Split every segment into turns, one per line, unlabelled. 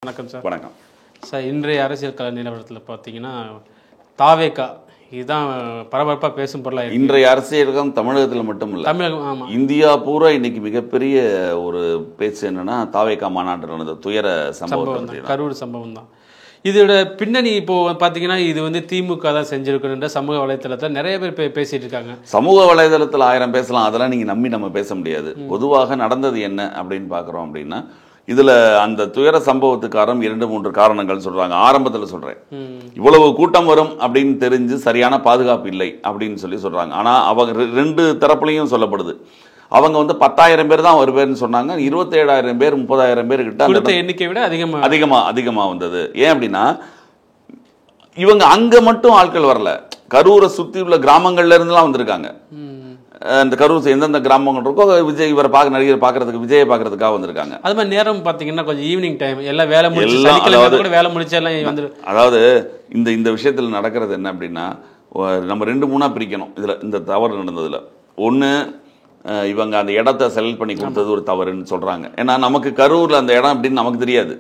வணக்கம் சார்.
வணக்கம்
சார். இன்றைய அரசியல் கள நிலவரத்தில் பார்த்தீங்கன்னா தாவேகா இதுதான் பரபரப்பாக பேசும் பொருளாக
இன்றைய அரசியலும் தமிழகத்தில் மட்டும் இல்லை,
தமிழகம். ஆமாம்,
இந்தியா பூரா இன்னைக்கு மிகப்பெரிய ஒரு பேச்சு என்னன்னா தாவேகா மாநாட்டில் நடந்த துயர சம்பவம்,
கரூர் சம்பவம் தான். இதோட பின்னணி இப்போ பார்த்தீங்கன்னா இது வந்து திமுக தான் செஞ்சிருக்குன்ற சமூக வலைதளத்தில் நிறைய பேர் பேசிட்டு இருக்காங்க.
சமூக வலைதளத்தில் 1000 பேசலாம், அதெல்லாம் நீங்க நம்பி நம்ம பேச முடியாது. பொதுவாக நடந்தது என்ன அப்படின்னு பார்க்குறோம் அப்படின்னா, இதுல அந்த துயர சம்பவத்துக்காரம் 2-3 காரணங்கள் சொல்றாங்க. ஆரம்பத்தில் சொல்றேன், இவ்வளவு கூட்டம் வரும் அப்படின்னு தெரிஞ்சு சரியான பாதுகாப்பு இல்லை அப்படின்னு சொல்றாங்க. ஆனா அவங்க 2 தரப்புலையும் சொல்லப்படுது. அவங்க வந்து 10,000 பேர் தான் வருவேன்னு சொன்னாங்க. 27,000 பேர் 30,000 பேர் கிட்ட
எண்ணிக்கை விட
அதிகமா வந்தது. ஏன் அப்படின்னா இவங்க அங்க மட்டும் ஆட்கள் வரல, கரூரை சுத்தி உள்ள கிராமங்கள்ல இருந்துலாம் வந்திருக்காங்க. அந்த கரூர் எந்தெந்த கிராமங்கள் இருக்கோ விஜய் இவரை நடிகர் பார்க்கறதுக்கு, விஜயை பார்க்கறதுக்காக வந்திருக்காங்க.
அது மாதிரி நேரம் பார்த்தீங்கன்னா கொஞ்சம் ஈவினிங் டைம், எல்லாம் வேலை முடிச்சு வேலை முடிச்செல்லாம் வந்து.
அதாவது இந்த விஷயத்துல நடக்கிறது என்ன அப்படின்னா, நம்ம 2-3 பிரிக்கணும். இதுல இந்த தவறு நடந்ததுல ஒண்ணு, இவங்க அந்த இடத்தை செலக்ட் பண்ணி கொடுத்தது ஒரு தவறுன்னு சொல்றாங்க. ஏன்னா நமக்கு கரூர்ல அந்த இடம் அப்படின்னு நமக்கு தெரியாது.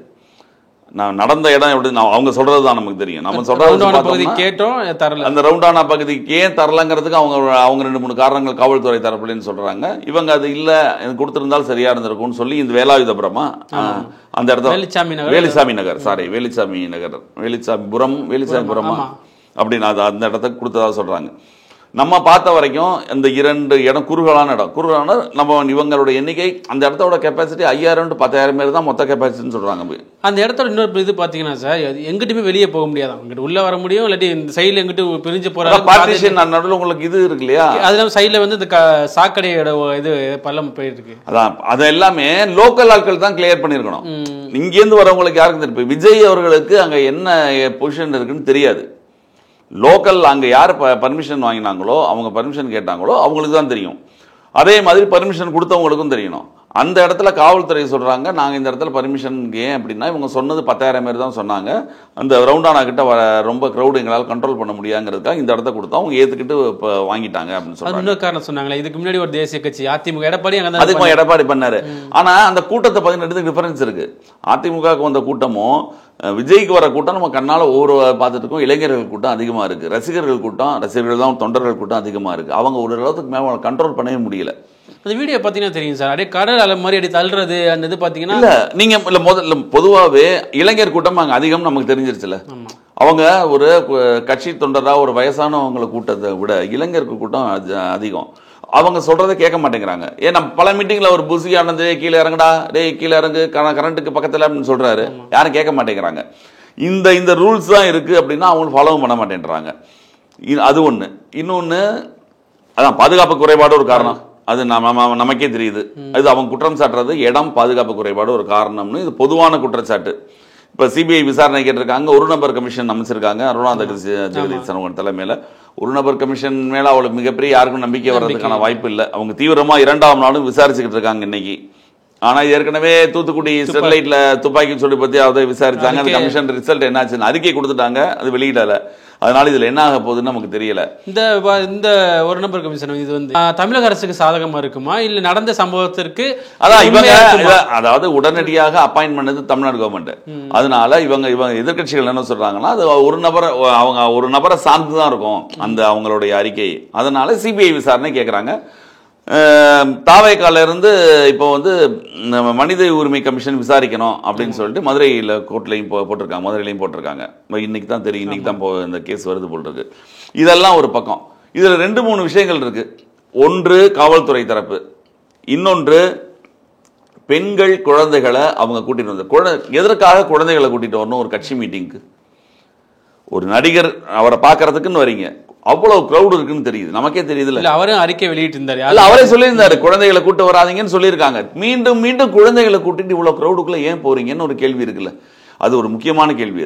நான் நடந்த இடம் எப்படி அவங்க சொல்றதுதான் நமக்கு தெரியும். நம்ம சொல்றது
கேட்டோம்,
அந்த ரவுண்டானா பகுதிக்கு ஏன் தரலங்கிறதுக்கு அவங்க 2-3 காரணங்கள் காவல்துறை தரப்புலன்னு சொல்றாங்க. இவங்க அது இல்ல கொடுத்திருந்தால் சரியா இருந்திருக்கும்னு சொல்லி இந்த வேலாயுதபுரமா அந்த இடத்துல வேலிசாமிபுரமா அப்படின்னு அந்த இடத்துக்கு கொடுத்ததா சொல்றாங்க. நம்ம பார்த்த வரைக்கும் இந்த 2 இடம் குறுகலான இடம். நம்ம இவங்களோட எண்ணிக்கை அந்த இடத்தோட கெப்பாசிட்டி 5,000 to 10,000 பேர் தான் மொத்த கெப்பாசிட்டின்னு சொல்றாங்க.
அந்த இடத்தோட இன்னொரு இது பாத்தீங்கன்னா சார், எங்கிட்டுமே வெளியே போக முடியாது. அங்கிட்டு உள்ள வர முடியும், இல்லாட்டி இந்த சைடுல எங்கிட்டு பிரிஞ்சு போறாங்க.
பார்ட்டிஷன் நடுவில் உங்களுக்கு இது இருக்கு இல்லையா,
அதெல்லாம் சைடுல வந்து இந்த சாக்கடையோட இது பள்ளம் போயிட்டு இருக்கு.
அதான் அது எல்லாமே லோக்கல் ஆட்கள் தான் கிளியர் பண்ணிருக்கணும். இங்கேருந்து வரவங்களுக்கு யாருக்கும் தெரியும். விஜய் அவர்களுக்கு அங்க என்ன பொசிஷன் இருக்குன்னு தெரியாது. லோக்கல் அங்கே யார் பர்மிஷன் வாங்கினாங்களோ, அவங்க பர்மிஷன் கேட்டாங்களோ அவங்களுக்கு தான் தெரியும். அதே மாதிரி பர்மிஷன் கொடுத்தவங்களுக்கும் தெரியணும். அந்த இடத்துல காவல்துறை சொல்றாங்க, நாங்கள் இந்த இடத்துல பர்மிஷன் ஏன் அப்படின்னா, இவங்க சொன்னது 10,000 பேர் தான் சொன்னாங்க. அந்த ரவுண்டானா கிட்ட ரொம்ப க்ரௌட் எங்களால் கண்ட்ரோல் பண்ண முடியாங்கிறதுக்காக இந்த இடத்த கொடுத்தா அவங்க ஏற்றுக்கிட்டு இப்போ வாங்கிட்டாங்க அப்படின்னு சொல்றாங்க.
இன்னொரு காரணம் சொன்னாங்களே, இதுக்கு முன்னாடி ஒரு தேசிய கட்சி அதிமுக எடப்பாடி
அதுக்கு எடப்பாடி பண்ணாரு. ஆனா அந்த கூட்டத்தை 12 டிஃபரன்ஸ் இருக்கு. அதிமுகவுக்கு வந்த கூட்டமும் விஜய்க்கு வர கூட்டம் நம்ம கண்ணால ஒவ்வொரு பார்த்துட்டு இருக்கோம். இளைஞர்கள் கூட்டம் அதிகமா இருக்கு, ரசிகர்கள் தான் தொண்டர்கள் கூட்டம் அதிகமா இருக்கு. அவங்க ஒரு அளவுக்கு மேல கண்ட்ரோல் பண்ணவே முடியல.
அந்த வீடியோ பார்த்தீங்கன்னா தெரியும் சார், அப்படியே கடல் அலை மாதிரி அப்படி தள்ளுறது. அந்த இது பார்த்தீங்கன்னா
நீங்க முதல்ல பொதுவாகவே இளைஞர் கூட்டம் அங்கே அதிகம் நமக்கு தெரிஞ்சிருச்சுல. அவங்க ஒரு கட்சி தொண்டரா ஒரு வயசானவங்களை கூட்டத்தை விட இளைஞர்கள் கூட்டம் அதிகம். அவங்க சொல்றதை கேட்க மாட்டேங்கிறாங்க. ஏன் நம்ம பல மீட்டிங்ல ஒரு புசியானது கீழே இறங்குடா, கீழே இறங்கு, கரண்ட்டுக்கு பக்கத்துல அப்படின்னு சொல்றாரு. யாரும் கேட்க மாட்டேங்கிறாங்க. இந்த ரூல்ஸ் தான் இருக்கு அப்படின்னா அவங்க ஃபாலோ பண்ண மாட்டேன்றாங்க. அது ஒண்ணு. இன்னொன்னு, அதான் பாதுகாப்பு குறைபாடு ஒரு காரணம். அது நமக்கே தெரியுது. அது அவங்க குற்றம் சாட்டுறது இடம் பாதுகாப்பு குறைபாடு ஒரு காரணம்னு இது பொதுவான குற்றச்சாட்டு. இப்ப சிபிஐ விசாரணை கேட்டிருக்காங்க. ஒரு நபர் கமிஷன் அமைச்சிருக்காங்க அருணாச்சலம் அவங்க தலைமையில. ஒரு நபர் கமிஷன் மேல அவளுக்கு மிகப்பெரிய யாருக்கும் நம்பிக்கை வர்றதுக்கான வாய்ப்பு இல்லை. அவங்க தீவிரமா 2ஆம் நாளும் விசாரிச்சுக்கிட்டு இருக்காங்க இன்னைக்கு. ஆனா ஏற்கனவே தூத்துக்குடி ஸ்டெர்லைட்ல துப்பாக்கி சொல்லி பத்தி அதை விசாரிச்சாங்க. அந்த கமிஷன் ரிசல்ட் என்னாச்சுன்னு அறிக்கை கொடுத்துட்டாங்க, அது வெளியிடல. அதனால இதுல என்ன ஆக போகுதுன்னு நமக்கு தெரியல.
இந்த ஒரு நபர் கமிஷன் இது வந்து தமிழக அரசுக்கு சாதகமா இருக்குமா, இல்ல நடந்த சம்பவத்திற்கு
அதாவது உடனடியாக அப்பாயின்ட் பண்ணது தமிழ்நாடு கவர்மெண்ட். அதனால இவங்க எதிர்கட்சிகள் என்ன சொல்றாங்கன்னா, அது ஒரு நபரை சார்ந்துதான் இருக்கும் அந்த அவங்களுடைய அறிக்கை. அதனால சிபிஐ விசாரணை கேட்கறாங்க. தாவேக்கால இருந்து இப்போ வந்து மனித உரிமை கமிஷன் விசாரிக்கணும் அப்படின்னு சொல்லிட்டு மதுரையில் கோர்ட்லையும் போட்டிருக்காங்க, மதுரையிலையும் போட்டிருக்காங்க. இன்னைக்கு தான் தெரியும், இன்னைக்கு தான் இந்த கேஸ் வருது போல் இருக்கு. இதெல்லாம் ஒரு பக்கம். இதுல 2-3 விஷயங்கள் இருக்கு. ஒன்று காவல்துறை தரப்பு, இன்னொன்று பெண்கள் குழந்தைகளை அவங்க கூட்டிட்டு வந்து. எதற்காக குழந்தைகளை கூட்டிட்டு வரணும் ஒரு கட்சி மீட்டிங்க்கு? ஒரு நடிகர் அவரை பார்க்கறதுக்குன்னு வரீங்க, அவ்வளவு கிரௌட் இருக்குன்னு தெரியுது, நமக்கே தெரியுது. இல்ல
அவரும் அறிக்கை வெளியிட்டு இருந்தாரு,
அவரே சொல்லியிருந்தாரு குழந்தைகளை கூட்டு வராதீங்கன்னு சொல்லியிருக்காங்க. மீண்டும் மீண்டும் குழந்தைகளை கூட்டிட்டு இவ்வளவு கிரௌடுக்குள்ள ஏன் போறீங்கன்னு ஒரு கேள்வி இருக்குல்ல. அது ஒரு முக்கியமான கேள்வி.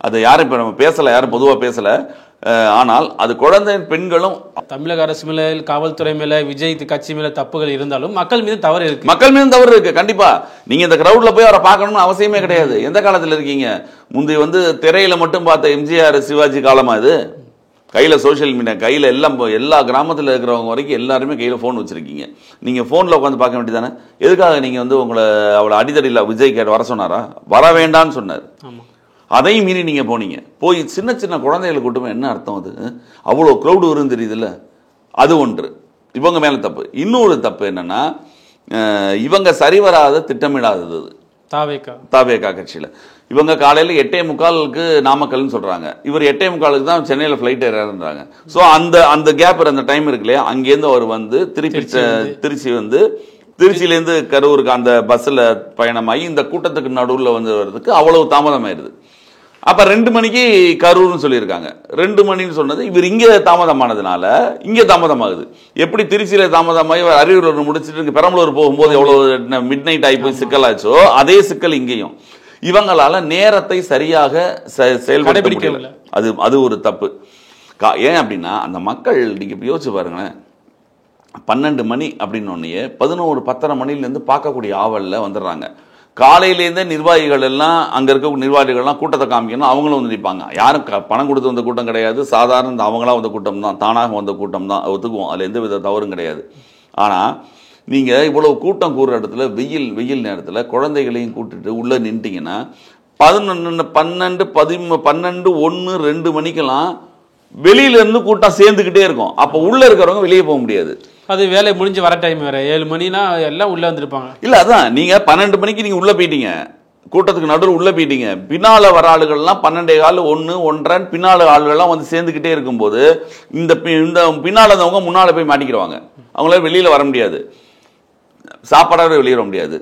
அது யாரும் இப்ப நம்ம பேசல, யாரும் பொதுவா பேசல. ஆனால் அது குழந்தை பெண்களும்.
தமிழக அரசு மேல, காவல்துறை மேல, விஜய் கட்சி மேல தப்புகள் இருந்தாலும் மக்கள் மீது தவறு இருக்கு.
மக்கள் மீது தவறு இருக்கு கண்டிப்பா. நீங்க இந்த கிரௌட்ல போய் அவரை பார்க்கணும்னு அவசியமே கிடையாது. எந்த காலத்துல இருக்கீங்க? முந்தைய வந்து திரையில மட்டும் பார்த்த எம்ஜிஆர் சிவாஜி காலமா இது? கையில் சோஷியல் மீடியா கையில் எல்லாம் எல்லா கிராமத்தில் இருக்கிறவங்க வரைக்கும் எல்லாருமே கையில் ஃபோன் வச்சுருக்கீங்க. நீங்கள் ஃபோனில் உட்காந்து பார்க்க வேண்டியதானே? எதுக்காக நீங்கள் வந்து உங்களை அவ்வளோ அடிதடியில் விஜய் கேட்டு வர சொன்னாரா? வர வேண்டான்னு சொன்னார். அதையும் மீறி நீங்கள் போனீங்க. போய் சின்ன சின்ன குழந்தைகளை கூட்டமே என்ன அர்த்தம்? அது அவ்வளோ க்ரௌடு வரும்னு தெரியுதுல்ல, அது ஒன்று. இவங்க மேலே தப்பு. இன்னொரு தப்பு என்னன்னா, இவங்க சரிவராத திட்டமிடாதது தாவேகா கட்சியில். இவங்க காலையில் 8:45 நாமக்கல்னு சொல்றாங்க. இவர் 8:45 தான் சென்னையில் ஃபிளைட் ஏறாருன்றாங்க. ஸோ அந்த கேப் அந்த டைம் இருக்கு இல்லையா, அங்கேருந்து அவர் வந்து திருச்சி வந்து திருச்சியிலேருந்து கரூருக்கு அந்த பஸ்ஸில் பயணமாகி இந்த கூட்டத்துக்கு நடுவில் வந்து வர்றதுக்கு அவ்வளவு தாமதமாயிருது. அப்போ 2 மணிக்கு கரூர்னு சொல்லியிருக்காங்க. 2 மணின்னு சொன்னது இவர் இங்கே தாமதமானதுனால இங்கே தாமதமாகுது. எப்படி திருச்சியில் தாமதமாகி அரியலூர் முடிச்சுட்டு பெரம்பலூர் போகும்போது எவ்வளோ மிட் நைட் ஆகி போய் சிக்கலாச்சோ அதே சிக்கல் இங்கேயும். இவங்களால நேரத்தை சரியாக செயல்படுத்த முடியல. அது ஒரு தப்பு. ஏன் அப்படின்னா அந்த மக்கள் நீங்க யோசிச்சு பாருங்களேன், 12 மணி அப்படின்னு ஒன்னே 11-10:30 மணிலேருந்து பார்க்கக்கூடிய ஆவலில் வந்துடுறாங்க. காலையிலேருந்தே நிர்வாகிகள் எல்லாம் அங்க இருக்க நிர்வாகிகள்லாம் கூட்டத்தை காமிக்கணும், அவங்களும் வந்து நிற்பாங்க. யாரும் பணம் கொடுத்து வந்த கூட்டம் கிடையாது, சாதாரண அவங்களா வந்த கூட்டம் தான், தானாக வந்த கூட்டம் தான், ஒத்துக்குவோம், அதுல எந்த வித தவறும் கிடையாது. ஆனா நீங்க இவ்வளவு கூட்டம் கூறுற இடத்துல வெயில் நேரத்துல குழந்தைகளையும் கூட்டிட்டு உள்ள நின்ட்டீங்கன்னா 11, 12, 12, 1, 2 மணிக்கெல்லாம் வெளியில இருந்து கூட்டம் சேர்ந்துகிட்டே இருக்கும். அப்ப உள்ள இருக்கிறவங்க வெளியே போக முடியாது.
அது வேலை முடிஞ்சு வர டைம் வேற 7 மணினா எல்லாம் உள்ள வந்துருப்பாங்க.
இல்ல அதான் நீங்க 12 மணிக்கு நீங்க உள்ள போயிட்டீங்க, கூட்டத்துக்கு நடுவில் உள்ள போயிட்டீங்க. பின்னால வர ஆளுகள்லாம் 12:15, 1, 1:30 பின்னால ஆளுகள்லாம் வந்து சேர்ந்துக்கிட்டே இருக்கும்போது இந்த பின்னால இருந்தவங்க முன்னால போய் மாட்டிக்கிடுவாங்க. அவங்களால வெளியில வர முடியாது, சாப்பாடாக வெளியே வர முடியாது,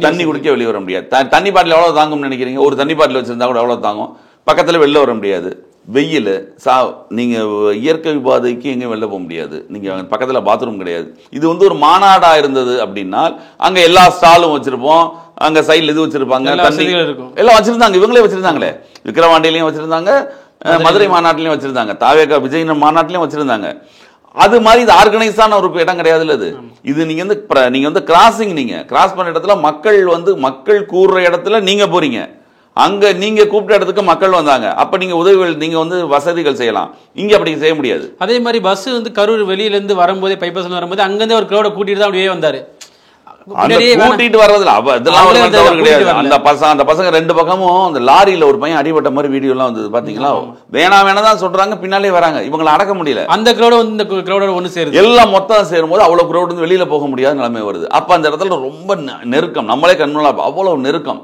தண்ணி குடிக்க வெளியே வர முடியாது. தண்ணி பாட்டில் எவ்வளவு தாங்கும்னு நினைக்கிறீங்க? ஒரு தண்ணி பாட்டில் வச்சிருந்தா கூட எவ்வளவு தாங்கும்? பக்கத்துல வெளில வர முடியாது. வெயில் நீங்க இயற்கை பாதைக்கு எங்க வெளில போக முடியாது. நீங்க பக்கத்துல பாத்ரூம் கிடையாது. இது வந்து ஒரு மாநாடா இருந்தது அப்படின்னா அங்க எல்லா ஸ்டாலும் வச்சிருப்போம், அங்க சைடுல இது வச்சிருப்பாங்க, தண்ணி எல்லாம் வச்சிருந்தாங்க. இவங்களே வச்சிருந்தாங்களே, விக்கிரவாண்டியிலையும் வச்சிருந்தாங்க, மதுரை மாநாட்டிலையும் வச்சிருந்தாங்க, தாவேகா விஜய் மாநாட்டிலையும் வச்சிருந்தாங்க. அது மாதிரி இது ஆர்கனைஸான ஒரு இடம் கிடையாதுல்ல. இது நீங்க வந்து கிராசிங், நீங்க கிராஸ் பண்ண இடத்துல மக்கள் கூறுற இடத்துல நீங்க போறீங்க, அங்க நீங்க கூப்பிட்ட இடத்துக்கு மக்கள் வந்தாங்க. அப்ப நீங்க உதவிகள், நீங்க வந்து வசதிகள் செய்யலாம், இங்க அப்படி செய்ய முடியாது. அதே மாதிரி பஸ் வந்து கரூர் வெளியில இருந்து வரும்போதே பைபாஸ் வரும்போது அங்கிருந்து ஒரு கிரௌட கூட்டிட்டு தான் அப்படியே வந்தாரு. கூட்டிட்டு வர்றதுல இதெல்லாம் கிடையாது. அந்த பசங்க 2 பக்கமும் அந்த லாரியில ஒரு பையன் அடிபட்ட மாதிரி வீடியோ எல்லாம் வந்தது பாத்தீங்களா? வேணாம் தான் சொல்றாங்க, பின்னாலே வராங்க, இவங்களை அடக்க முடியல. அந்த கிரௌட வந்து இந்த கிரௌட ஒண்ணு சேருது, எல்லாம் மொத்தம் சேரும்போது அவ்வளவு கிரௌட் வந்து வெளியில போக முடியாத நிலைமை வருது. அப்ப அந்த இடத்துல ரொம்ப நெருக்கம், நம்மளே கண்முன்னா அவ்வளவு நெருக்கம்.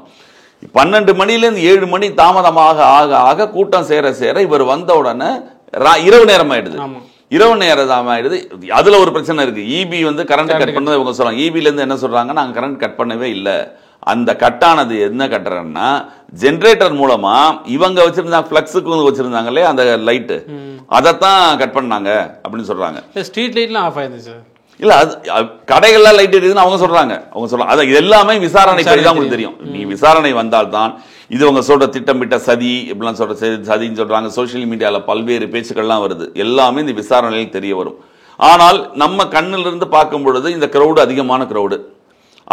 12 மணிலேருந்து 7 மணி தாமதமாக ஆக ஆக கூட்டம் சேர இவர் வந்த உடனே இரவு நேரம் ஆயிடுது. இரவு நேரம் ஆயிடுது. அதுல ஒரு பிரச்சனை இருக்கு. இபி வந்து கரண்ட் கட் பண்ணதை இவங்க சொல்றாங்க. இபில இருந்து என்ன சொல்றாங்க, நாங்க கரண்ட் கட் பண்ணவே இல்லை. அந்த கட்டானது என்ன கட்டுறன்னா ஜெனரேட்டர் மூலமா இவங்க வச்சிருந்தாங்க, பிளக்ஸுக்கு வச்சிருந்தாங்களே அந்த லைட்டு, அதைத்தான் கட் பண்ணாங்க அப்படின்னு சொல்றாங்க. ஸ்ட்ரீட் லைட்லாம் ஆஃப் ஆயிருந்துச்சு. இல்ல அது கடைகள்லாம் லைட் எரியுதுன்னு அவங்க சொல்றாங்க. அது எல்லாமே விசாரணை தான் உங்களுக்கு தெரியும். நீ விசாரணை வந்தால்தான் இது அவங்க சொல்ற திட்டமிட்ட சதி இப்படிலாம் சொல்ற சதின்னு சொல்றாங்க. சோசியல் மீடியால பல்வேறு பேச்சுக்கள்லாம் வருது, எல்லாமே இந்த விசாரணையில் தெரிய வரும். ஆனால் நம்ம கண்ணில் இருந்து பார்க்கும் பொழுது இந்த கிரௌடு அதிகமான கிரௌடு,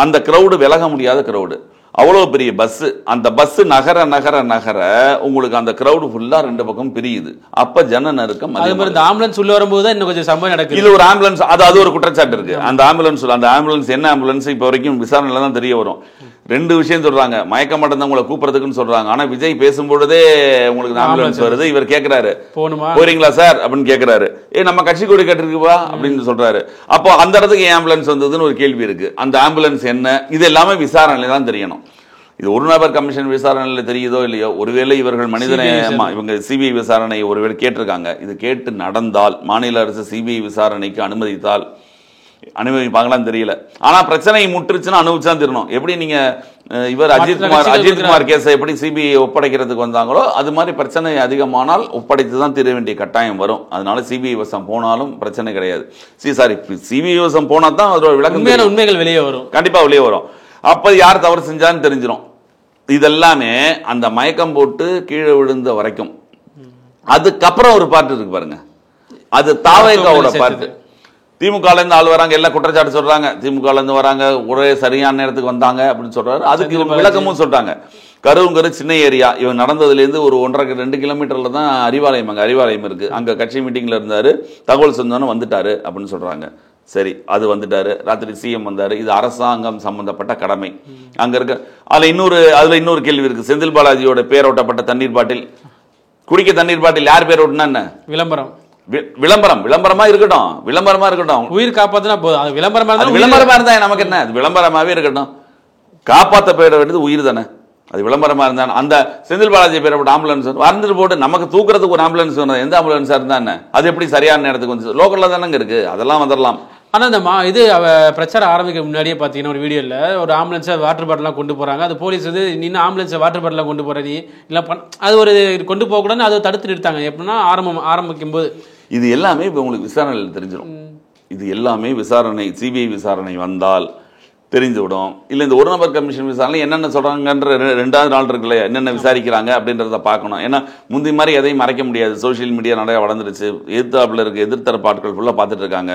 அந்த கிரௌடு விலக முடியாத கிரௌடு, அவ்வளவு பெரிய பஸ். அந்த பஸ் நகர நகர நகர உங்களுக்கு அந்த கிரௌடு ஃபுல்லா 2 பக்கம் பிரியுது. அப்ப ஜன நெருக்கம். அதே மாதிரி இந்த ஆம்புலன்ஸ் உள்ள வரும்போது இன்னும் கொஞ்சம் சம்பவம் நடக்குது. இது ஒரு ஆம்புலன்ஸ், அது ஒரு குற்றச்சாட்டு இருக்கு. அந்த ஆம்புலன்ஸ் என்ன ஆம்புலன்ஸ் இப்ப வரைக்கும் விசாரணையில தான் தெரிய வரும். 2 விஷயம் சொல்றாங்க. மயக்க மாட்டேன் உங்களை கூப்பிடுறதுக்குன்னு சொல்றாங்க. ஆனா விஜய் பேசும்பொழுதே உங்களுக்கு ஆம்புலன்ஸ் வருது. இவர் கேட்கிறாரு, போறீங்களா சார் அப்படின்னு கேட்கிறாரு. நம்ம கட்சி கொடி கட்டிருக்குப்பா அப்படின்னு சொல்றாரு. அப்போ அந்த இடத்துக்கு ஆம்புலன்ஸ் வந்ததுன்னு ஒரு கேள்வி இருக்கு. அந்த ஆம்புலன்ஸ் என்ன, இது எல்லாமே விசாரணையில தான் தெரியணும். இது ஒரு நபர் கமிஷன் விசாரணையில தெரியுதோ இல்லையோ, ஒருவேளை இவர்கள் இவங்க சிபிஐ விசாரணை ஒருவேளை கேட்டிருக்காங்க. இது கேட்டு நடந்தால், மாநில அரசு சிபிஐ விசாரணைக்கு அனுமதித்தால் அனுபவிப்பாங்களான்னு தெரியல. ஆனா பிரச்சனை முற்றுச்சுன்னா அனுபவிச்சுதான் தெரியணும். எப்படி நீங்க இவர் அஜித்குமார் கேஸை எப்படி சிபிஐ ஒப்படைக்கிறதுக்கு வந்தாங்களோ அது மாதிரி பிரச்சனை அதிகமானால் ஒப்படைத்துதான் தீர வேண்டிய கட்டாயம் வரும். அதனால சிபிஐ வசம் போனாலும் பிரச்சனை கிடையாது. சிபிஐ வசம் போனா தான் அதோட விளக்கம், உண்மைகள் வெளியே வரும், கண்டிப்பா வெளியே வரும். அப்ப யார் தவறு செஞ்சான்னு தெரிஞ்சிடும். இதெல்லாமே அந்த மயக்கம் போட்டு கீழே விழுந்த வரைக்கும். அதுக்கப்புறம் ஒரு பாட்டு இருக்கு பாருங்க, அது தாவேகாவோட பாட்டு. திமுகல இருந்து ஆள் வராங்க, எல்லாம் குற்றச்சாட்டு சொல்றாங்க, திமுகல இருந்து வராங்க, ஒரே சரியான நேரத்துக்கு வந்தாங்க அப்படின்னு சொல்றாரு. அதுக்கு விளக்கமும் சொல்றாங்க. கரூருங்கிற சின்ன ஏரியா, இவன் நடந்ததுலேருந்து ஒரு 1.5-2 கிலோமீட்டர்ல தான் அறிவாலயம், அங்கே அறிவாலயம் இருக்கு, அங்கே கட்சி மீட்டிங்ல இருந்தாரு, தகவல் சொன்னோன்னு வந்துட்டாரு அப்படின்னு சொல்றாங்க. சரி, அது வந்துட்டாரு. ராத்திரி சிஎம் வந்தாரு. இது அரசாங்கம் சம்பந்தப்பட்ட கடமை. அங்க இருக்க அதுல இன்னொரு கேள்வி இருக்கு. செந்தில் பாலாஜியோட பேரோட்டப்பட்ட தண்ணீர் பாட்டில், குடிக்க தண்ணீர் பாட்டில் யார் பேர் ஓட்டுனா என்ன? விளம்பரமா இருக்கட்டும்,
உயிர் காப்பாத்தினா போதும். அது
விளம்பரமா இருந்தா நமக்கு என்ன? அது விளம்பரமாவே இருக்கட்டும். காப்பாத்த பேர வேண்டியது உயிர் தானே. அது விளம்பரமா இருந்தா அந்த செந்தில் பாலாஜி பேர போட்டு ஆம்புலன்ஸ் வந்துட்டு போட்டு நமக்கு தூக்குறதுக்கு ஒரு ஆம்புலன்ஸ் வேணும். எந்த ஆம்புலன்ஸா இருந்தா என்ன? அது எப்படி சரியான நேரத்துக்கு வந்து லோக்கல்ல தானங்க இருக்கு, அதெல்லாம் வந்துடலாம்.
ஆனா இந்த இது பிரச்சாரம் ஆரம்பிக்க முன்னாடியே பாத்தீங்கன்னா ஒரு வீடியோல ஒரு ஆம்புலன்ஸை வாட்டர் பாட்டிலாம் கொண்டு போறாங்க. அது போலீஸ் வந்து இன்னும் ஆம்புலன்ஸை வாட்டர் பாட்டிலாம் கொண்டு போற நீ இல்ல அது ஒரு கொண்டு போக கூடாதுன்னு அதை தடுத்து நிறுத்தாங்க. எப்படின்னா ஆரம்பிக்கும் போது
இது எல்லாமே இப்போ உங்களுக்கு விசாரணையில் தெரிஞ்சிடும். இது எல்லாமே விசாரணை, சிபிஐ விசாரணை வந்தால் தெரிஞ்சுவிடும். இல்லை இந்த ஒரு நபர் கமிஷன் விசாரணை என்னென்ன சொல்றாங்கன்ற 2வது நாள் இருக்குல்ல, என்னென்ன விசாரிக்கிறாங்க அப்படின்றத பார்க்கணும். ஏன்னா முந்தி மாதிரி எதையும் மறைக்க முடியாது. சோசியல் மீடியா நிறைய வளர்ந்துருச்சு. எதிர்த்தாப்புல இருக்கு, எதிர்த்தரப்பு ஆட்கள் ஃபுல்லாக பார்த்துட்டு இருக்காங்க.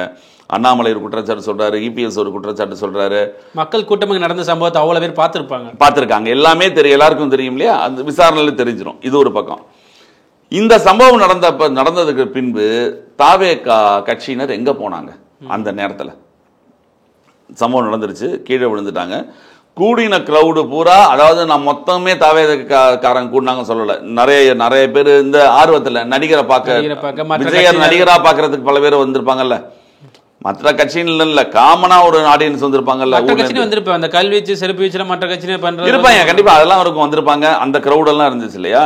அண்ணாமலை ஒரு குற்றச்சாட்டு சொல்றாரு, இபிஎஸ் ஒரு குற்றச்சாட்டு சொல்றாரு.
மக்கள் கூட்டமாக நடந்த சம்பவத்தை அவ்வளவு பேர்
பார்த்துருக்காங்க. எல்லாமே தெரியும், எல்லாருக்கும் தெரியும் இல்லையா? அந்த விசாரணையில தெரிஞ்சிடும். இது ஒரு பக்கம். இந்த சம்பவம் நடந்ததுக்கு பின்பு தாவேகா கட்சியினர் எங்க போனாங்க? அந்த நேரத்தில் சம்பவம் நடந்துருச்சு, கீழே விழுந்துட்டாங்க. கூடின கிரௌடு பூரா, அதாவது நான் மொத்தமே தாவேகாரங்க கூடினாங்க சொல்லல, நிறைய பேர் இந்த ஆர்வத்தில் நடிகரை பார்க்க, விஜயர் நடிகரா பார்க்கறதுக்கு பல பேர் வந்திருப்பாங்கல்ல. மற்ற கட்சியில இல்ல, காமனா ஒரு ஆடியன்ஸ் வந்திருப்பாங்கல்ல.
அந்த கல்வீச்சு செருப்பு வீச்சுல மற்ற கட்சியில
இருப்பாங்க கண்டிப்பா, அதெல்லாம் இருக்கும், வந்திருப்பாங்க. அந்த கிரௌட் எல்லாம் இருந்துச்சு இல்லையா?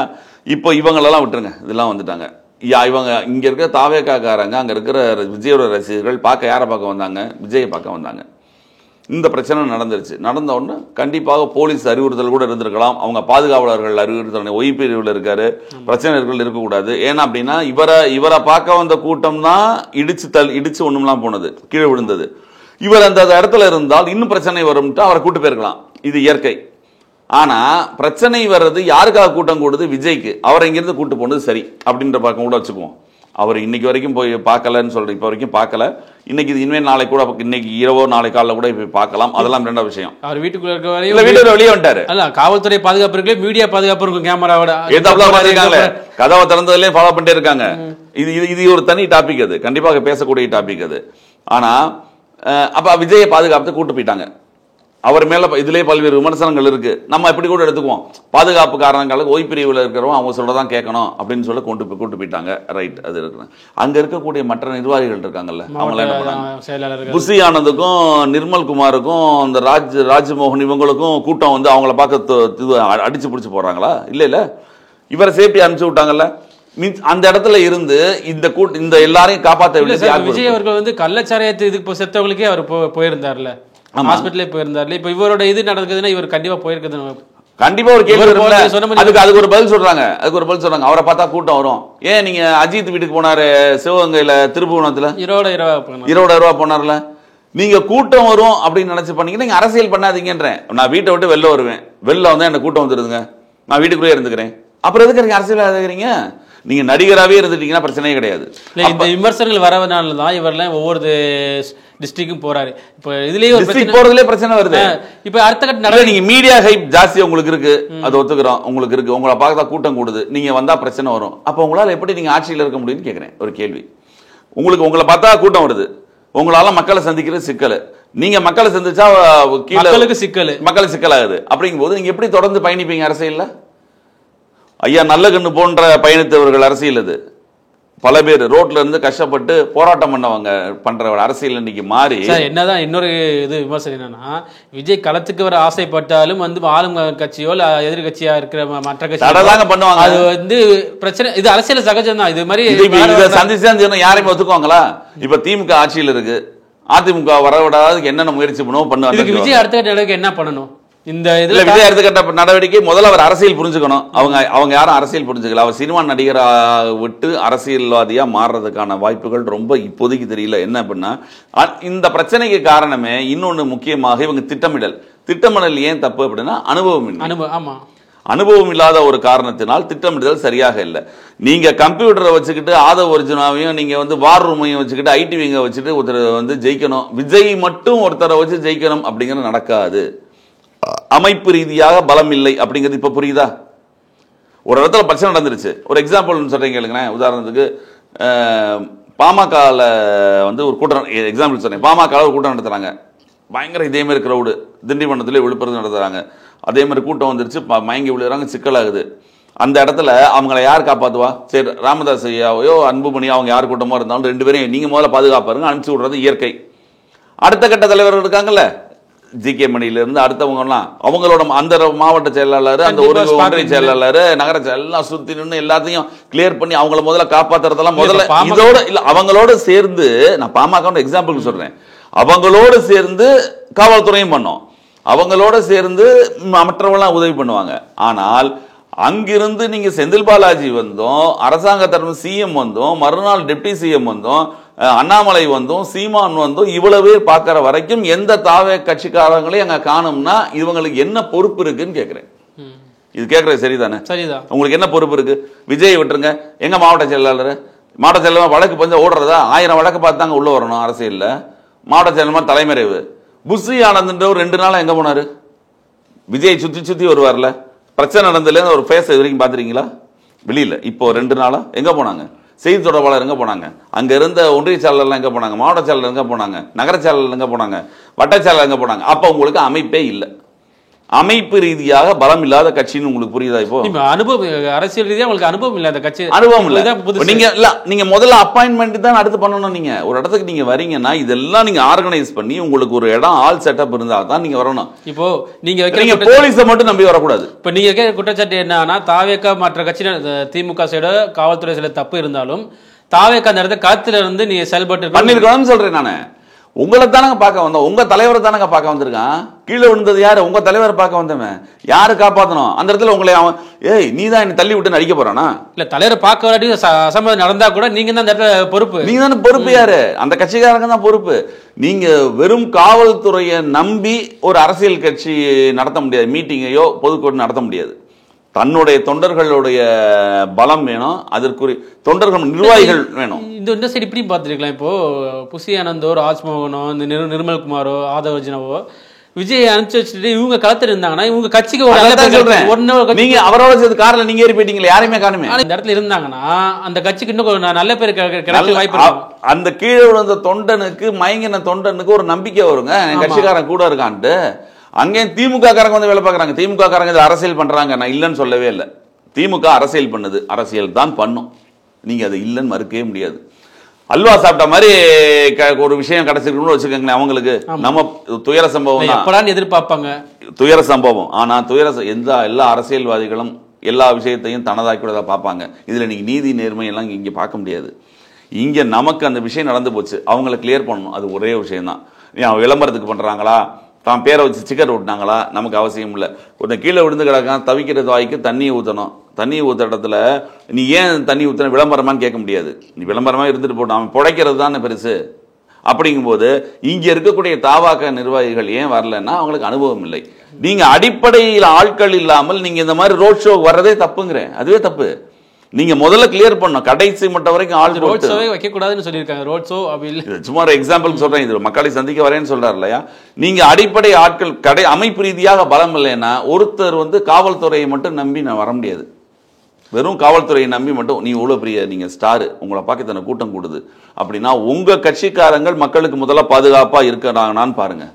இப்போ இவங்களெல்லாம் விட்டுருங்க, இதெல்லாம் வந்துட்டாங்க. இவங்க இங்க இருக்க தாவேகாரங்க, அங்க இருக்கிற விஜயோட ரசிகர்கள் பார்க்க யாரை பார்க்க வந்தாங்க? விஜயை பார்க்க வந்தாங்க. இந்த பிரச்சனை நடந்துருச்சு. நடந்த உடனே கண்டிப்பாக போலீஸ் அறிவுறுத்தல் கூட இருந்திருக்கலாம். அவங்க பாதுகாவலர்கள் அறிவுறுத்தல், ஒய் பிரிவில் இருக்காரு, பிரச்சனைகள் இருக்கக்கூடாது. ஏன்னா அப்படின்னா இவரை பார்க்க வந்த கூட்டம் தான் இடிச்சு ஒண்ணுலாம் போனது, கீழே விழுந்தது. இவர் அந்த இடத்துல இருந்தால் இன்னும் பிரச்சனை வரும்ட்டு அவரை கூட்டு போயிருக்கலாம். இது இயற்கை. ஆனா பிரச்சனை வர்றது யாருக்காக கூட்டம் கூடுது? விஜய்க்கு. அவரை இங்கிருந்து கூட்டு போனது சரி அப்படின்ற பக்கம் கூட வச்சுக்குவோம். அவர் இன்னைக்கு வரைக்கும் போய் பார்க்கலன்னு சொல்றேன், இப்போ வரைக்கும் பார்க்கல. இன்னைக்கு இனிமேல் நாளைக்கு கூட, இன்னைக்கு இரவோ நாளை காலைல கூட போய் பார்க்கலாம். அதெல்லாம் ரெண்டாவது விஷயம்.
அவர் வீட்டுக்குள்ள
வீட்டுல வெளியே வந்துட்டாரு.
அல்ல, காவல்துறை பாதுகாப்பு இருக்கு, மீடியா பாதுகாப்பு இருக்கும், கேமராவோட
இருக்காங்களே, கதவை திறந்ததுலேயே ஃபாலோ பண்ணிட்டே இருக்காங்க. இது ஒரு தனி டாபிக், அது கண்டிப்பாக பேசக்கூடிய டாபிக் அது. ஆனா அப்ப விஜயை பாதுகாப்பு கூட்டு போயிட்டாங்க. அவர் மேல இதுலயே பல்வேறு விமர்சனங்கள் இருக்கு. நம்ம எப்படி கூட எடுத்துக்குவோம், பாதுகாப்பு காரணங்களுக்கு ஓய் பிரிவில் இருக்கிறவங்க அவங்க சொல்றதான் கேட்கணும் அப்படின்னு சொல்லி கூட்டு போயிட்டாங்க. ரைட், அது இருக்கு. அங்க இருக்கக்கூடிய மற்ற நிர்வாகிகள் இருக்காங்கல்ல, அவங்க என்ன பண்ணாங்க? புசி ஆனந்துக்கும் நிர்மல் குமாருக்கும் இந்த ராஜ்மோகன் இவங்களுக்கும் கூட்டம் வந்து அவங்கள பார்க்க அடிச்சு பிடிச்சு போறாங்களா? இல்ல, இவரை சேஃப்டி அனுப்பிச்சு விட்டாங்கல்ல. அந்த இடத்துல இருந்து இந்த எல்லாரையும் காப்பாற்ற
விஜய் அவர்கள் வந்து கள்ளச்சாராயத்தை இதுக்கு செத்தவங்களுக்கே அவர் போயிருந்தார்ல, ஹாஸ்பிட்டலே போயிருந்தாரு. இப்ப இவரோட இது நடக்குதுன்னா இவர் கண்டிப்பா போயிருக்குது.
கண்டிப்பா ஒரு கேள்வி அதுக்கு ஒரு பதில் சொல்றாங்க. அவரை பார்த்தா கூட்டம் வரும். ஏன் நீங்க அஜித் வீட்டுக்கு போனாரு சிவகங்கையில, திருப்புவனத்துல 20,000 ரூபாய் போனார்ல, நீங்க கூட்டம் வரும் அப்படின்னு நினைச்சு பண்ணீங்க. நீங்க அரசியல் பண்ணாதீங்கன்றேன். நான் வீட்டை விட்டு வெளில வருவேன், வெளில வந்தா என்ன கூட்டம் வந்துருதுங்க, நான் வீட்டுக்குள்ளே இருந்துக்கிறேன். அப்புறம் எதுக்கு நீங்க அரசியல் ஆகுறீங்க? நீங்க நடிகராகவே இருந்துட்டீங்கன்னா பிரச்சனையே கிடையாது.
இந்த விமர்சனங்கள் வரதுனால தான் இவரெல்லாம் ஒவ்வொரு டிஸ்ட்ரிக்டும் போறாரு. இப்போ இதுலயே
போறதுல பிரச்சனை வருது.
இப்போ அடுத்த கட்ட
நீங்க மீடியா ஹைப் ஜாஸ்தி உங்களுக்கு இருக்கு, அது ஒத்துக்கிறோம், உங்களுக்கு இருக்கு. உங்களை பார்த்தா கூட்டம் கூடுது, நீங்க வந்தா பிரச்சனை வரும். அப்ப உங்களால எப்படி நீங்க ஆட்சியில் இருக்க முடியும்னு கேட்கிறேன். ஒரு கேள்வி. உங்களை பார்த்தா கூட்டம் வருது, உங்களால மக்களை சந்திக்கிறது சிக்கல். நீங்க மக்களை சந்திச்சா மக்களுக்கு சிக்கலாகுது. அப்படிங்கும் போது நீங்க எப்படி தொடர்ந்து பயணிப்பீங்க அரசியல்ல? ஐயா நல்ல கண்ணு போன்ற பயணித்தவர்கள் அரசியல் அது. பல பேர் ரோட்ல இருந்து கஷ்டப்பட்டு போராட்டம் பண்ற அரசியல் இன்னைக்கு மாறி.
என்னதான் இன்னொரு இது விமர்சனம் என்னன்னா, விஜய் களத்துக்கு வர ஆசைப்பட்டாலும் வந்து ஆளும் கட்சியோ எதிர்கட்சியா இருக்கிற மற்ற கட்சி
பண்ணுவாங்க.
அது வந்து பிரச்சனை. இது அரசியல் சகஜம் தான். இது மாதிரி
சந்திச்சு யாரையும் ஒத்துக்குவாங்களா? இப்ப திமுக ஆட்சியில் இருக்கு, அதிமுக வரவிடாததுக்கு என்னென்ன முயற்சி பண்ணுவோம்.
விஜய் அடுத்த நடவடிக்கை என்ன பண்ணணும்? இந்த இதுல
விஜய் அடுத்த கட்ட நடவடிக்கை முதல்ல அவர் அரசியல் புரிஞ்சுக்கணும். அவங்க யாரும் அரசியல் புரிஞ்சுக்கல. அவர் சினிமா நடிகரா விட்டு அரசியல்வாதியா மாறுறதுக்கான வாய்ப்புகள் ரொம்ப இப்போதைக்கு தெரியல. என்ன அப்படின்னா, இந்த பிரச்சனைக்கு காரணமே இன்னொன்னு முக்கியமாக இவங்க திட்டமிடல் ஏன் தப்பு அப்படின்னா அனுபவம்.
ஆமா,
அனுபவம் இல்லாத ஒரு காரணத்தினால் திட்டமிடுதல் சரியாக இல்லை. நீங்க கம்ப்யூட்டரை வச்சுக்கிட்டு ஆதவ ஒரிஜினாவையும் நீங்க வந்து வார் ரூமையும் வச்சுக்கிட்டு ஐடி விங்க வச்சுட்டு ஒருத்தர் வந்து ஜெயிக்கணும், விஜய் மட்டும் ஒருத்தரை வச்சு ஜெயிக்கணும் அப்படிங்கிறது நடக்காது. அமைப்பு ரீதியாக பலம் இல்லை அப்படிங்கிறது இப்ப புரியுதா? ஒரு இடத்துல பிரச்சனை நடந்துருச்சு. ஒரு எக்ஸாம்பிள் சொல்றீங்க கேளுங்களேன். உதாரணத்துக்கு பாமகல வந்து ஒரு கூட்டம், எக்ஸாம்பிள் சொன்னேன், பாமக ஒரு கூட்டம் நடத்துறாங்க, பயங்கர இதே மாதிரி கிரௌடு, திண்டிவனத்திலே விழுப்புரத்து நடத்துறாங்க, அதே மாதிரி கூட்டம் வந்துருச்சு, மயங்கி விழுறாங்க, சிக்கலாகுது. அந்த இடத்துல அவங்கள யார் காப்பாத்துவா? சரி, ராமதாஸ் ஐயாவையோ அன்புமணி அவங்க யார் கூட்டமோ இருந்தாலும் 2 பேரையும் நீங்க முதல்ல பாதுகாப்பாருங்க, அனுப்பிச்சு விடுறது இயற்கை. அடுத்த கட்ட தலைவர்கள் இருக்காங்கல்ல, ஜி.கே. மணியில இருந்து அடுத்தவங்க எல்லாம் அவங்களோட அந்த மாவட்ட செயலாளர், அந்த ஒன்றிய செயலாளர், நகர எல்லாம் சுத்தி நின்று எல்லாத்தையும் கிளியர் பண்ணி அவங்கள முதல்ல காப்பாத்துறதெல்லாம் முதல்ல இதோட இல்ல, அவங்களோட சேர்ந்து, நான் பாமக எக்ஸாம்பிள் சொல்றேன், அவங்களோடு சேர்ந்து காவல்துறையும் பண்ணோம், அவங்களோட சேர்ந்து மற்றவங்களாம் உதவி பண்ணுவாங்க. ஆனால் அங்கிருந்து நீங்க செந்தில் பாலாஜி வந்தோம், அரசாங்க தரப்பு சிஎம் வந்தோம், மறுநாள் டெப்டி சிஎம் வந்தோம், அண்ணாமலை வந்தோம், சீமான் வந்தோம், இவ்வளவு பார்க்கிற வரைக்கும் எந்த தாவே கட்சிக்காரங்களையும் அங்க காணும்னா இவங்களுக்கு என்ன பொறுப்பு இருக்குன்னு கேட்கிறேன். இது கேட்கறது சரிதானே? சரிதான். உங்களுக்கு என்ன பொறுப்பு இருக்கு? விஜய் விட்டுருங்க, எங்க மாவட்ட செயலாளர், மாவட்ட செயலாளர் வழக்கு பஞ்சம் ஓடுறதா? 1000 வழக்கு பார்த்தாங்க உள்ள வரணும் அரசியல்ல. மாவட்ட செயலாளர் தலைமறைவு. புஸ்ரி ஆனந்த் ஒரு 2 நாளா எங்க போனாரு? விஜய் சுத்தி சுத்தி வருவார்ல, பிரச்சனை நடந்ததுல ஒரு பேச வரைக்கும் பாத்துறீங்களா? வெளியில. இப்போ 2 நாளா எங்க போனாங்க? செய்தி தொடர்பாளர் எங்க போனாங்க? அங்க இருந்த ஒன்றிய செயலாளர் எங்க போனாங்க? மாவட்ட செயலாளர் எங்க போனாங்க? நகர செயலாளர் எங்க போனாங்க? வட்ட செயலாளர் எங்க போனாங்க? அப்ப உங்களுக்கு அமைப்பே இல்லை. அமைப்பு ரீதியாக பலம் இல்லாத கட்சின்னு உங்களுக்கு புரியுதா? இப்போ
அனுபவம், அரசியல் ரீதியாக உங்களுக்கு அனுபவம் இல்ல, அந்த கட்சி
அனுபவம் இல்ல. நீங்க முதல்ல அப்பாயின்மெண்ட் தான் அடுத்து பண்ணணும். நீங்க ஒரு இடத்துக்கு நீங்க வரீங்கன்னா இதெல்லாம் நீங்க ஆர்கனைஸ் பண்ணி உங்களுக்கு ஒரு இடம் ஆல் செட்டப் இருந்தா தான் நீங்க வரணும். இப்போ நீங்க போலீஸை மட்டும் நம்பி வரக்கூடாது.
இப்ப நீங்க குற்றச்சாட்டு என்னன்னா, தாவேகா மற்ற கட்சியினர் திமுக சைடு காவல்துறை சில தப்பு இருந்தாலும் தாவேகா அந்த இடத்துல களத்துல இருந்து நீங்க செயல்பட்டு
பண்ணிருக்கணும்னு சொல்றேன். நானு உங்களை தானங்க பார்க்க வந்தோம், உங்க தலைவரை தானங்க பார்க்க வந்திருக்கான். கீழே விழுந்தது யாரு? உங்க தலைவரை பார்க்க வந்தவன். யாரு காப்பாத்தணும்? அந்த இடத்துல உங்களை அவன் ஏய் நீ தான் என்ன தள்ளி விட்டு நடிக்க போறானா? இல்ல, தலைவரை பார்க்க வராட்டி அசம்பவம் நடந்தா கூட நீங்க தான் அந்த இடத்துல பொறுப்பு. நீங்க தானே பொறுப்பு. யாரு? அந்த கட்சிக்காரங்க தான் பொறுப்பு. நீங்க வெறும் காவல்துறையை நம்பி ஒரு அரசியல் கட்சி நடத்த முடியாது, மீட்டிங்கையோ பொதுக்கூட்டம் நடத்த முடியாது. தன்னுடைய தொண்டர்களுடைய பலம் வேணும், அதற்குரிய தொண்டர்கள் நிர்வாகிகள் வேணும். இந்த சைடு இப்படி பார்த்துருக்கலாம். இப்போ புசி ஆனந்தோ, ராஜ்மோகனோ, இந்த நிர்மல்குமாரோ, ஆதவர்ஜனவோ விஜய் அனுப்பிச்சு வச்சுட்டு இவங்க களத்துல இருந்தாங்கன்னா இவங்க கட்சிக்கு சொல்றேன். நீங்க அவரோட சேர்ந்து கார்ல நீங்க ஏறி போயிட்டீங்களா? யாரையுமே காணுமே. இந்த இடத்துல இருந்தாங்கன்னா அந்த கட்சிக்கு இன்னும் நல்ல பேர் கிடைக்க வாய்ப்பு. அந்த கீழே விழுந்த தொண்டனுக்கு, மயங்கின தொண்டனுக்கு ஒரு நம்பிக்கை வருங்க, கட்சிக்காரன் கூட இருக்கான்ட்டு. அங்கேயும் திமுக காரங்க வந்து வேலை பார்க்குறாங்க. திமுக காரங்க இதில் அரசியல் பண்றாங்க, நான் இல்லைன்னு சொல்லவே இல்லை. திமுக அரசியல் பண்ணுது, அரசியல் தான் பண்ணும். நீங்க அதை இல்லைன்னு மறுக்கவே முடியாது. அல்வா சாப்பிட்ட மாதிரி ஒரு விஷயம் கிடைச்சிருக்கணும்னு வச்சுக்கோங்களேன். அவங்களுக்கு நம்ம துயர சம்பவம் எப்படான்னு எதிர்பார்ப்பாங்க, துயர சம்பவம். ஆனா எல்லா அரசியல்வாதிகளும் எல்லா விஷயத்தையும் தனதாக்கிவிட பார்ப்பாங்க. இதுல நீங்க நீதி நேர்மை எல்லாம் இங்க பார்க்க முடியாது. இங்க நமக்கு அந்த விஷயம் நடந்து போச்சு, அவங்களை கிளியர் பண்ணணும். அது ஒரே விஷயம் தான். விளம்பரத்துக்கு பண்றாங்களா, தான் பேரை வச்சு ஸ்டிக்கர் ஓட்டினாங்களா, நமக்கு அவசியம் இல்லை. ஒருத்தன் கீழே விழுந்து கிடக்கான், தவிக்கிறது வாய்க்கு தண்ணியை ஊற்றணும். தண்ணி ஊற்ற இடத்துல நீ ஏன் தண்ணி ஊற்றின விளம்பரமானு கேட்க முடியாது. நீ விளம்பரமாக இருந்துட்டு போட்டோம், அவன் புடைக்கிறது தானே பெருசு. அப்படிங்கும்போது இங்கே இருக்கக்கூடிய தாவாக்க நிர்வாகிகள் ஏன் வரலன்னா அவங்களுக்கு அனுபவம் இல்லை. நீங்க அடிப்படையில் ஆட்கள் இல்லாமல் நீங்க இந்த மாதிரி ரோட் ஷோ வர்றதே தப்புங்கிறேன். அதுவே தப்பு. நீங்க முதல்ல கிளியர் பண்ணணும், கடைசி மட்டும் வரைக்கும் ஆள் ரோட் ஷோவே வைக்க கூடாதுன்னு சொல்லியிருக்காங்க. ரோட் ஷோ அப்படி இல்லை, சும்மா ஒரு எக்ஸாம்பிள் சொல்றேன். இது மக்களை சந்திக்க வரேன்னு சொல்றாரு இல்லையா. நீங்க அடிப்படை ஆட்கள் அமைப்பு ரீதியாக பலம் இல்லைன்னா ஒருத்தர் வந்து காவல்துறையை மட்டும் நம்பி நான் வர முடியாது. வெறும் காவல்துறையை நம்பி மட்டும் நீ இவ்வளவு பெரிய நீங்க ஸ்டார், உங்களை பார்க்க தன்னை கூட்டம் கூடுது அப்படின்னா உங்க கட்சிக்காரங்கள் மக்களுக்கு முதல்ல பாதுகாப்பா இருக்கிறாங்கன்னு பாருங்க.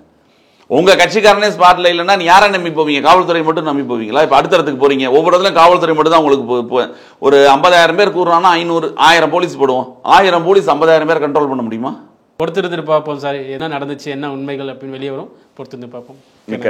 உங்க கட்சிக்காரனே ஸ்பாட்ல இல்லைன்னா நீ யாரை நம்பி போவீங்க? காவல்துறை மட்டும் நம்பி போவீங்களா? இப்ப அடுத்த இடத்துக்கு போறீங்க, ஒவ்வொரு இடத்துல காவல்துறை மட்டும் தான் உங்களுக்கு. ஒரு 50,000 பேர் கூறுறான்னா 1000 போலீஸ் போடுவோம். 1000 போலீஸ் 50,000 பேர் கண்ட்ரோல் பண்ண முடியுமா? பொறுத்திருந்து பார்ப்போம் சார், என்ன நடந்துச்சு, என்ன உண்மைகள் அப்படின்னு வெளியே வரும். பொறுத்திருந்து பார்ப்போம்.